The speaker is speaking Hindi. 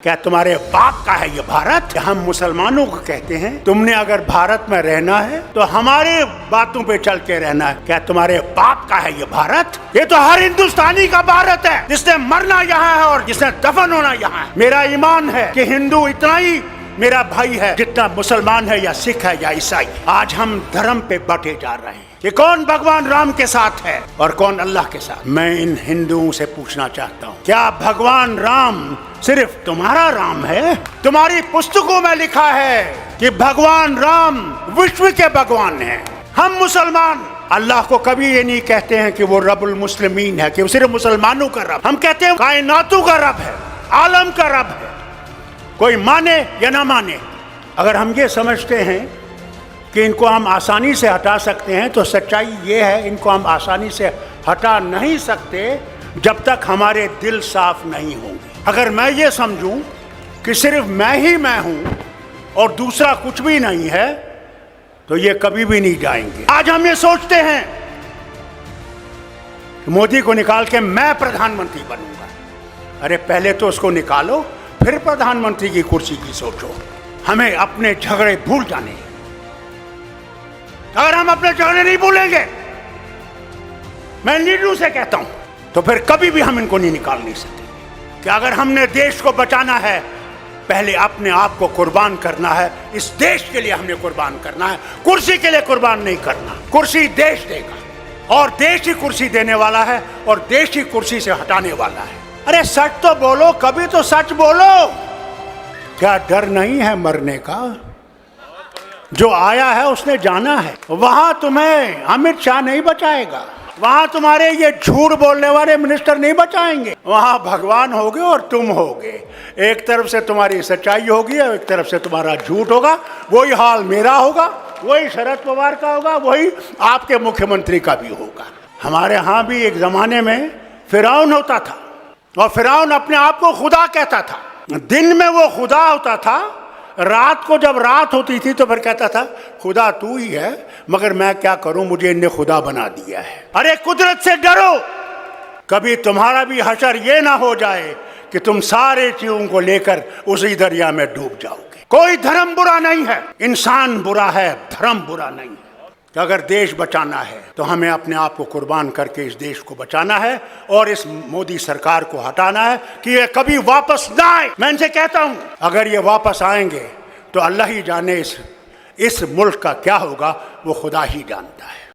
क्या तुम्हारे बाप का है ये भारत? हम मुसलमानों को कहते हैं तुमने अगर भारत में रहना है तो हमारे बातों पे चल के रहना है। क्या तुम्हारे बाप का है ये भारत? ये तो हर हिंदुस्तानी का भारत है, जिसने मरना यहाँ है और जिसने दफन होना यहाँ है। मेरा ईमान है कि हिंदू इतना ही मेरा भाई है जितना मुसलमान है या सिख है या ईसाई। आज हम धर्म पे बटे जा रहे हैं कि कौन भगवान राम के साथ है और कौन अल्लाह के साथ। मैं इन हिंदुओं से पूछना चाहता हूँ, क्या भगवान राम सिर्फ तुम्हारा राम है? तुम्हारी पुस्तकों में लिखा है कि भगवान राम विश्व के भगवान हैं। हम मुसलमान अल्लाह को कभी ये नहीं कहते हैं कि वो रब्बुल मुस्लिमीन है, कि वो सिर्फ मुसलमानों का रब। हम कहते हैं कायनातों का रब है, आलम का रब है, कोई माने या ना माने। अगर हम ये समझते हैं कि इनको हम आसानी से हटा सकते हैं तो सच्चाई ये है, इनको हम आसानी से हटा नहीं सकते जब तक हमारे दिल साफ नहीं होंगे। अगर मैं ये समझूं कि सिर्फ मैं ही मैं हूं और दूसरा कुछ भी नहीं है तो ये कभी भी नहीं जाएंगे। आज हम ये सोचते हैं कि मोदी को निकाल के मैं प्रधानमंत्री बनूंगा। अरे पहले तो उसको निकालो, फिर प्रधानमंत्री की कुर्सी की सोचो। हमें अपने झगड़े भूल जाने हैं। अगर हम अपने झगड़े नहीं भूलेंगे, मैं लीडरों से कहता हूं, तो फिर कभी भी हम इनको नहीं निकाल नहीं सकते। कि अगर हमने देश को बचाना है, पहले अपने आप को कुर्बान करना है। इस देश के लिए हमने कुर्बान करना है, कुर्सी के लिए कुर्बान नहीं करना। कुर्सी देश देगा और देश ही कुर्सी देने वाला है और देश ही कुर्सी से हटाने वाला है। अरे सच तो बोलो, कभी तो सच बोलो। क्या डर नहीं है मरने का? जो आया है उसने जाना है। वहां तुम्हें अमित शाह नहीं बचाएगा, वहां तुम्हारे ये झूठ बोलने वाले मिनिस्टर नहीं बचाएंगे। वहां भगवान होगे और तुम होगे। एक तरफ से तुम्हारी सच्चाई होगी और एक तरफ से तुम्हारा झूठ होगा। वही हाल मेरा होगा, वही शरद पवार का होगा, वही आपके मुख्यमंत्री का भी होगा। हमारे यहाँ भी एक जमाने में फिरौन होता था और फिरौन अपने आप को खुदा कहता था। दिन में वो खुदा होता था, रात को जब रात होती थी तो फिर कहता था खुदा तू ही है, मगर मैं क्या करूं, मुझे इनने खुदा बना दिया है। अरे कुदरत से डरो, कभी तुम्हारा भी हशर ये ना हो जाए कि तुम सारे चीजों को लेकर उसी दरिया में डूब जाओगे। कोई धर्म बुरा नहीं है, इंसान बुरा है, धर्म बुरा नहीं है। कि अगर देश बचाना है तो हमें अपने आप को कुर्बान करके इस देश को बचाना है और इस मोदी सरकार को हटाना है कि ये कभी वापस ना आए। मैं इनसे कहता हूं, अगर ये वापस आएंगे तो अल्लाह ही जाने इस मुल्क का क्या होगा, वो खुदा ही जानता है।